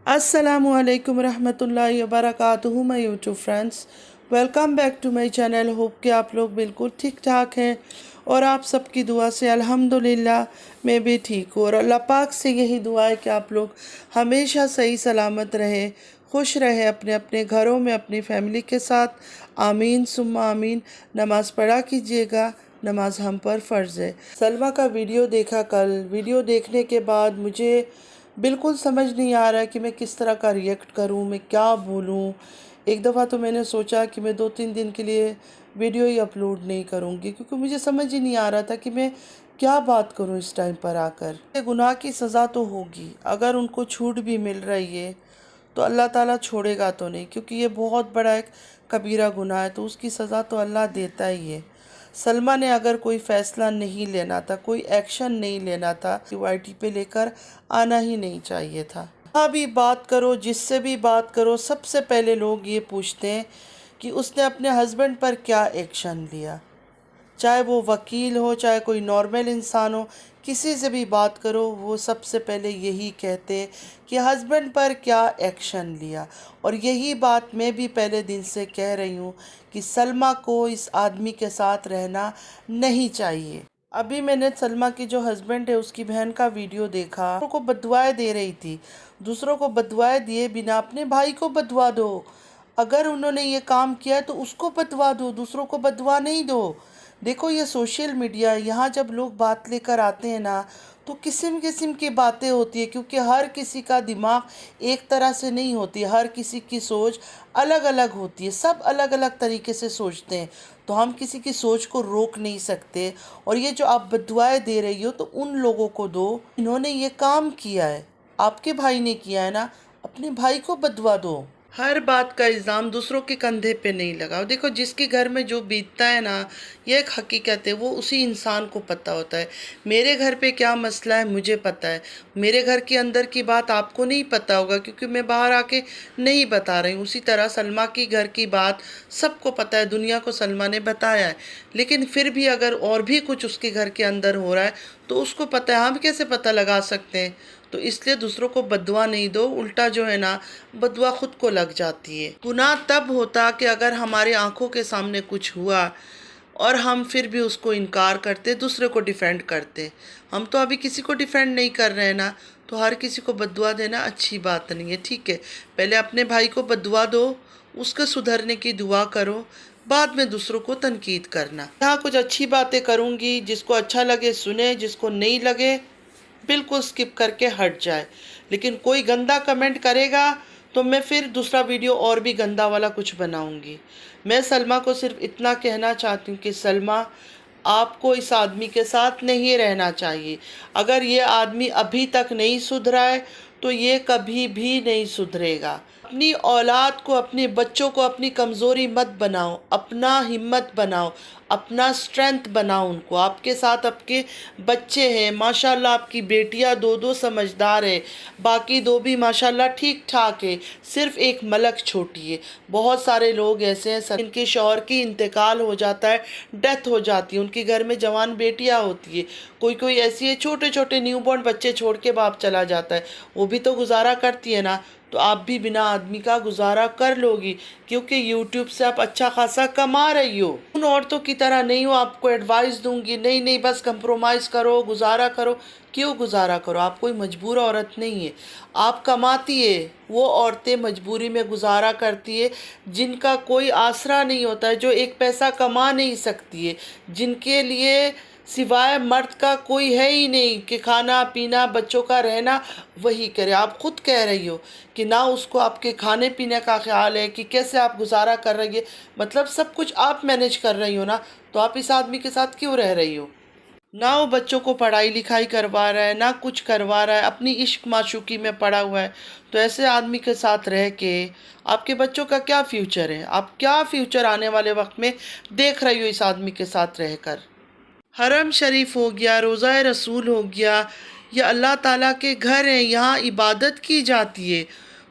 अस्सलामुअलैकुम रहमतुल्लाहि वबरकातुहू my YouTube friends, welcome back to my channel. Hope कि आप लोग बिल्कुल ठीक ठाक हैं और आप सबकी दुआ से अल्हम्दुलिल्लाह मैं भी ठीक हूँ। और अल्लाह पाक से यही दुआ है कि आप लोग हमेशा सही सलामत रहे, खुश रहे अपने अपने घरों में अपनी फैमिली के साथ। आमीन सुम्मा आमीन। नमाज़ पढ़ा कीजिएगा, नमाज हम पर फ़र्ज़ है। सलमा का वीडियो देखा कल। वीडियो देखने के बाद मुझे बिल्कुल समझ नहीं आ रहा है कि मैं किस तरह का रिएक्ट करूं, मैं क्या बोलूं। एक दफ़ा तो मैंने सोचा कि मैं 2-3 दिन के लिए वीडियो ही अपलोड नहीं करूंगी, क्योंकि मुझे समझ ही नहीं आ रहा था कि मैं क्या बात करूं इस टाइम पर आकर। ये गुनाह की सज़ा तो होगी, अगर उनको छूट भी मिल रही है तो अल्लाह ताला छोड़ेगा तो नहीं, क्योंकि ये बहुत बड़ा एक कबीरा गुनाह है, तो उसकी सज़ा तो अल्लाह देता ही है। सलमा ने अगर कोई फ़ैसला नहीं लेना था, कोई एक्शन नहीं लेना था, वाईटी पे लेकर आना ही नहीं चाहिए था। हाँ, भी बात करो, जिससे भी बात करो, सबसे पहले लोग ये पूछते हैं कि उसने अपने हस्बैंड पर क्या एक्शन लिया। चाहे वो वकील हो, चाहे कोई नॉर्मल इंसान हो, किसी से भी बात करो, वो सबसे पहले यही कहते हैं कि हस्बैंड पर क्या एक्शन लिया। और यही बात मैं भी पहले दिन से कह रही हूँ कि सलमा को इस आदमी के साथ रहना नहीं चाहिए। अभी मैंने सलमा की जो हस्बैंड है उसकी बहन का वीडियो देखा, दूसरों को बददुआएं दे रही थी। दूसरों को बददुआएं दिए बिना अपने भाई को बददुआ दो। अगर उन्होंने ये काम किया है तो उसको बददुआ दो, दूसरों को बददुआ नहीं दो। देखो, ये सोशल मीडिया, यहाँ जब लोग बात लेकर आते हैं ना, तो किस्म किस्म की बातें होती है, क्योंकि हर किसी का दिमाग एक तरह से नहीं होती, हर किसी की सोच अलग अलग होती है, सब अलग अलग तरीके से सोचते हैं। तो हम किसी की सोच को रोक नहीं सकते। और ये जो आप बददुआएं दे रही हो, तो उन लोगों को दो इन्होंने ये काम किया है, आपके भाई ने किया है ना, अपने भाई को बददुआ दो। हर बात का इल्ज़ाम दूसरों के कंधे पे नहीं लगाओ। देखो, जिसके घर में जो बीतता है ना, ये एक हकीकत है, वो उसी इंसान को पता होता है। मेरे घर पे क्या मसला है मुझे पता है, मेरे घर के अंदर की बात आपको नहीं पता होगा, क्योंकि मैं बाहर आके नहीं बता रही हूँ। उसी तरह सलमा की घर की बात सबको पता है, दुनिया को सलमा ने बताया है। लेकिन फिर भी अगर और भी कुछ उसके घर के अंदर हो रहा है तो उसको पता है, हम कैसे पता लगा सकते हैं। तो इसलिए दूसरों को बददुआ नहीं दो, उल्टा जो है ना, बददुआ खुद को लग जाती है। गुनाह तब होता कि अगर हमारे आंखों के सामने कुछ हुआ और हम फिर भी उसको इनकार करते, दूसरे को डिफेंड करते। हम तो अभी किसी को डिफेंड नहीं कर रहे हैं ना, तो हर किसी को बददुआ देना अच्छी बात नहीं है। ठीक है, पहले अपने भाई को बददुआ दो, उसके सुधरने की दुआ करो, बाद में दूसरों को तनकीद करना। यहाँ कुछ अच्छी बातें करूँगी, जिसको अच्छा लगे सुने, जिसको नहीं लगे बिल्कुल स्किप करके हट जाए। लेकिन कोई गंदा कमेंट करेगा तो मैं फिर दूसरा वीडियो और भी गंदा वाला कुछ बनाऊंगी। मैं सलमा को सिर्फ इतना कहना चाहती हूँ कि सलमा, आपको इस आदमी के साथ नहीं रहना चाहिए। अगर ये आदमी अभी तक नहीं सुधरा है तो ये कभी भी नहीं सुधरेगा। अपनी औलाद को, अपने बच्चों को अपनी कमज़ोरी मत बनाओ, अपना हिम्मत बनाओ, अपना स्ट्रेंथ बनाओ उनको। आपके साथ आपके बच्चे हैं, माशाल्लाह आपकी बेटियां दो दो समझदार है, बाकी दो भी माशाल्लाह ठीक ठाक है, सिर्फ एक मलक छोटी है। बहुत सारे लोग ऐसे हैं जिनके शौहर की इंतकाल हो जाता है, डेथ हो जाती है, उनके घर में जवान बेटियां होती है। कोई कोई ऐसी है छोटे छोटे न्यूबॉर्न बच्चे छोड़ के बाप चला जाता है, वो भी तो गुजारा करती है ना। तो आप भी बिना आदमी का गुजारा कर लोगी, क्योंकि यूट्यूब से आप अच्छा खासा कमा रही हो। उन औरतों की तरह नहीं हो, आपको एडवाइस दूंगी नहीं नहीं बस कंप्रोमाइज़ करो, गुजारा करो। क्यों गुजारा करो? आप कोई मजबूर औरत नहीं है, आप कमाती है। वो औरतें मजबूरी में गुजारा करती है जिनका कोई आसरा नहीं होता है, जो एक पैसा कमा नहीं सकती है, जिनके लिए सिवाय मर्द का कोई है ही नहीं कि खाना पीना बच्चों का रहना वही करे। आप खुद कह रही हो कि ना उसको आपके खाने पीने का ख्याल है, कि कैसे आप गुजारा कर रही है, मतलब सब कुछ आप मैनेज कर रही हो ना, तो आप इस आदमी के साथ क्यों रह रही हो? ना वो बच्चों को पढ़ाई लिखाई करवा रहा है, ना कुछ करवा रहा है, अपनी इश्क माशूकी में पड़ा हुआ है। तो ऐसे आदमी के साथ रह के आपके बच्चों का क्या फ्यूचर है? आप क्या फ्यूचर आने वाले वक्त में देख रही हो इस आदमी के साथ रहकर? हरम शरीफ हो गया, रोज़ा रसूल हो गया, ये अल्लाह ताला के घर हैं, यहाँ इबादत की जाती है।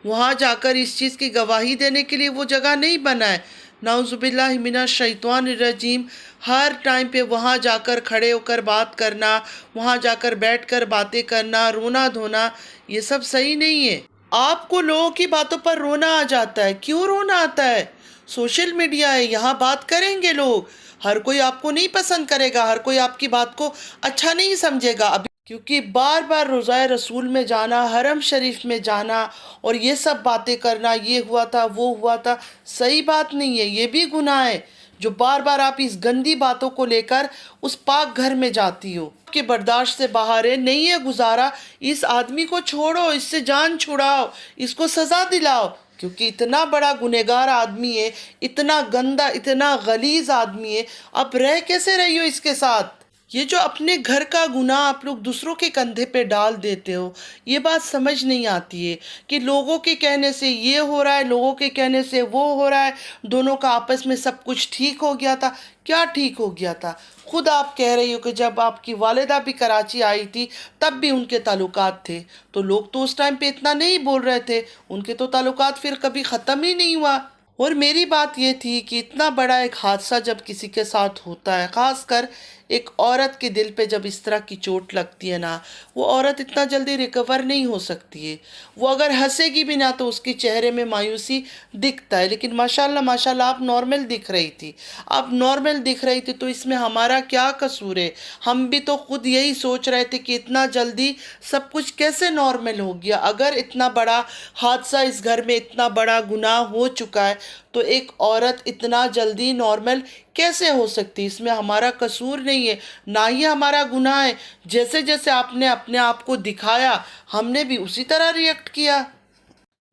वहाँ जाकर इस चीज़ की गवाही देने के लिए वो जगह नहीं बना है। नाउज़ुबिल्लाहि मिनश शैतानिर रजीम। हर टाइम पे वहाँ जाकर खड़े होकर बात करना, वहाँ जाकर बैठकर बातें करना, रोना धोना, ये सब सही नहीं है। آپ کو لوگوں کی باتوں پر رونا آ جاتا ہے. کیوں رونا آتا ہے؟ سوشل میڈیا ہے، یہاں بات کریں گے لوگ. ہر کوئی آپ کو نہیں پسند کرے گا، ہر کوئی آپ کی بات کو اچھا نہیں سمجھے گا. کیونکہ بار بار روضہ رسول میں جانا، حرم شریف میں جانا اور یہ سب باتیں کرنا، یہ ہوا تھا وہ ہوا تھا، صحیح بات نہیں ہے، یہ بھی گناہ ہے. جو بار بار آپ اس گندی باتوں کو لے کر اس پاک گھر میں جاتی ہو کہ برداشت سے باہر ہے، نہیں ہے گزارا، اس آدمی کو چھوڑو، اس سے جان چھڑاؤ، اس کو سزا دلاؤ. کیونکہ اتنا بڑا گنہگار آدمی ہے، اتنا گندا، اتنا غلیظ آدمی ہے، اب رہ کیسے رہی ہو اس کے ساتھ؟ یہ جو اپنے گھر کا گناہ آپ لوگ دوسروں کے کندھے پہ ڈال دیتے ہو، یہ بات سمجھ نہیں آتی ہے کہ لوگوں کے کہنے سے یہ ہو رہا ہے، لوگوں کے کہنے سے وہ ہو رہا ہے، دونوں کا آپس میں سب کچھ ٹھیک ہو گیا تھا. کیا ٹھیک ہو گیا تھا؟ خود آپ کہہ رہی ہو کہ جب آپ کی والدہ بھی کراچی آئی تھی تب بھی ان کے تعلقات تھے، تو لوگ تو اس ٹائم پہ اتنا نہیں بول رہے تھے، ان کے تو تعلقات پھر کبھی ختم ہی نہیں ہوا. اور میری بات یہ تھی کہ اتنا بڑا ایک حادثہ جب کسی کے ساتھ ہوتا ہے، خاص کر ایک عورت کے دل پہ جب اس طرح کی چوٹ لگتی ہے نا، وہ عورت اتنا جلدی ریکور نہیں ہو سکتی ہے. وہ اگر ہنسے گی بھی نہ تو اس کے چہرے میں مایوسی دکھتا ہے. لیکن ماشاءاللہ آپ نارمل دکھ رہی تھی، آپ نارمل دکھ رہی تھی، تو اس میں ہمارا کیا قصور ہے؟ ہم بھی تو خود یہی سوچ رہے تھے کہ اتنا جلدی سب کچھ کیسے نارمل ہو گیا؟ اگر اتنا بڑا حادثہ اس گھر میں، اتنا بڑا گناہ ہو چکا ہے، تو ایک عورت اتنا جلدی نارمل کیسے ہو سکتی؟ اس میں ہمارا قصور نہیں ہے، نہ ہی ہمارا گناہ ہے. جیسے جیسے آپ نے اپنے آپ کو دکھایا، ہم نے بھی اسی طرح ریئیکٹ کیا.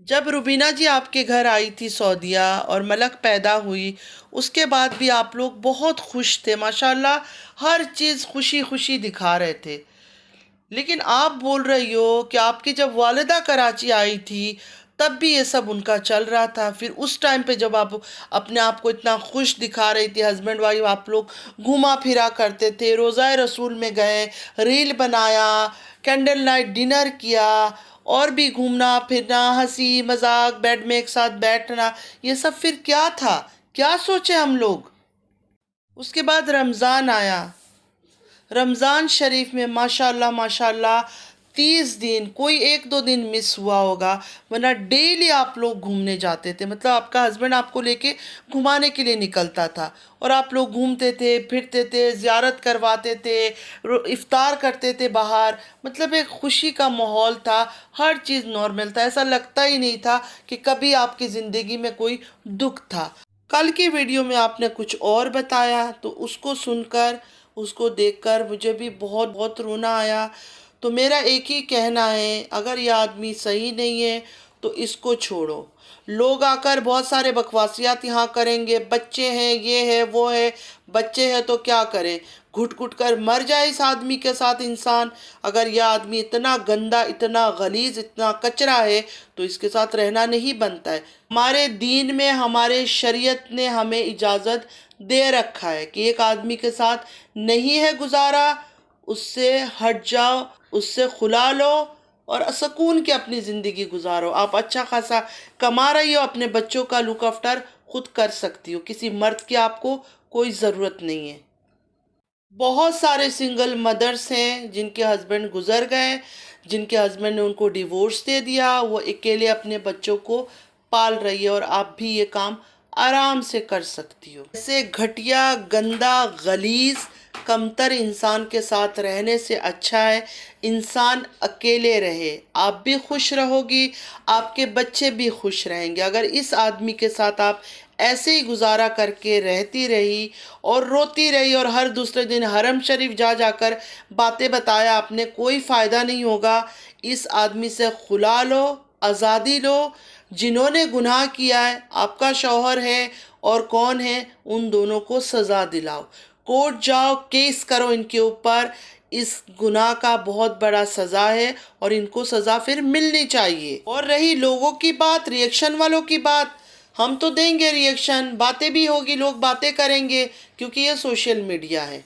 جب روبینہ جی آپ کے گھر آئی تھی سعودیہ اور ملک پیدا ہوئی، اس کے بعد بھی آپ لوگ بہت خوش تھے، ماشاءاللہ ہر چیز خوشی خوشی دکھا رہے تھے. لیکن آپ بول رہی ہو کہ آپ کی جب والدہ کراچی آئی تھی تب بھی یہ سب ان کا چل رہا تھا. پھر اس ٹائم پہ جب آپ اپنے آپ کو اتنا خوش دکھا رہی تھی، ہسبینڈ وائف آپ لوگ گھوما پھرا کرتے تھے، روضہ رسول میں گئے، ریل بنایا، کینڈل نائٹ ڈنر کیا، اور بھی گھومنا پھرنا، ہنسی مذاق، بیڈ میں ایک ساتھ بیٹھنا، یہ سب پھر کیا تھا؟ کیا سوچے ہم لوگ؟ اس کے بعد رمضان آیا. رمضان شریف میں ماشاءاللہ 30 دن کوئی ایک دو دن مس ہوا ہوگا، ورنہ ڈیلی آپ لوگ گھومنے جاتے تھے. مطلب آپ کا ہسبینڈ آپ کو لے کے گھمانے کے لیے نکلتا تھا اور آپ لوگ گھومتے تھے، پھرتے تھے، زیارت کرواتے تھے، افطار کرتے تھے باہر. مطلب ایک خوشی کا ماحول تھا، ہر چیز نارمل تھا، ایسا لگتا ہی نہیں تھا کہ کبھی آپ کی زندگی میں کوئی دکھ تھا. کل کی ویڈیو میں آپ نے کچھ اور بتایا، تو اس کو سن کر، اس کو دیکھ کر مجھے بھی بہت بہت رونا آیا. تو میرا ایک ہی کہنا ہے، اگر یہ آدمی صحیح نہیں ہے تو اس کو چھوڑو. لوگ آ کر بہت سارے بکواسیات یہاں کریں گے، بچے ہیں، یہ ہے وہ ہے. بچے ہیں تو کیا کریں؟ گھٹ گھٹ کر مر جائے اس آدمی کے ساتھ انسان. اگر یہ آدمی اتنا گندا، اتنا غلیظ، اتنا کچرا ہے تو اس کے ساتھ رہنا نہیں بنتا ہے. ہمارے دین میں، ہمارے شریعت نے ہمیں اجازت دے رکھا ہے کہ ایک آدمی کے ساتھ نہیں ہے گزارا، اس سے ہٹ جاؤ، اس سے خلا لو اور سکون کی اپنی زندگی گزارو. آپ اچھا خاصا کما رہی ہو، اپنے بچوں کا لک آفٹر خود کر سکتی ہو، کسی مرد کی آپ کو کوئی ضرورت نہیں ہے. بہت سارے سنگل مدرس ہیں جن کے ہسبینڈ گزر گئے، جن کے ہسبینڈ نے ان کو ڈیورس دے دیا، وہ اکیلے اپنے بچوں کو پال رہی ہے، اور آپ بھی یہ کام آرام سے کر سکتی ہو. ایسے گھٹیا، گندا، غلیظ، کمتر انسان کے ساتھ رہنے سے اچھا ہے انسان اکیلے رہے. آپ بھی خوش رہو گی، آپ کے بچے بھی خوش رہیں گے. اگر اس آدمی کے ساتھ آپ ایسے ہی گزارا کر کے رہتی رہی اور روتی رہی اور ہر دوسرے دن حرم شریف جا جا کر باتیں بتایا آپ نے، کوئی فائدہ نہیں ہوگا. اس آدمی سے خلا لو، آزادی لو. جنہوں نے گناہ کیا ہے، آپ کا شوہر ہے اور کون ہے، ان دونوں کو سزا دلاؤ. کورٹ جاؤ، کیس کرو ان کے اوپر. اس گناہ کا بہت بڑا سزا ہے اور ان کو سزا پھر ملنی چاہیے. اور رہی لوگوں کی بات، ریئیکشن والوں کی بات، ہم تو دیں گے ریئیکشن، باتیں بھی ہوگی، لوگ باتیں کریں گے، کیونکہ یہ سوشل میڈیا ہے.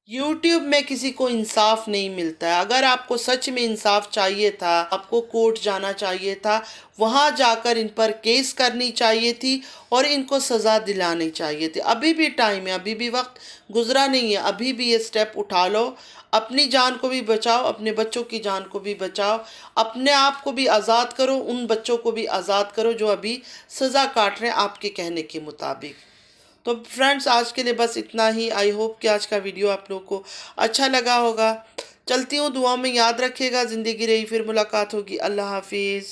यूट्यूब में किसी को इंसाफ नहीं मिलता है। अगर आपको सच में इंसाफ चाहिए था, आपको कोर्ट जाना चाहिए था, वहाँ जाकर इन पर केस करनी चाहिए थी और इनको सज़ा दिलानी चाहिए थी। अभी भी टाइम है, अभी भी वक्त गुजरा नहीं है, अभी भी ये स्टेप उठा लो। अपनी जान को भी बचाओ, अपने बच्चों की जान को भी बचाओ, अपने आप को भी आज़ाद करो, उन बच्चों को भी आज़ाद करो जो अभी सज़ा काट रहे हैं आपके कहने के मुताबिक। तो फ्रेंड्स, आज के लिए बस इतना ही। आई होप कि आज का वीडियो आप लोगों को अच्छा लगा होगा। चलती हूँ, दुआ में याद रखिएगा। ज़िंदगी रही फिर मुलाकात होगी। अल्लाह हाफिज़।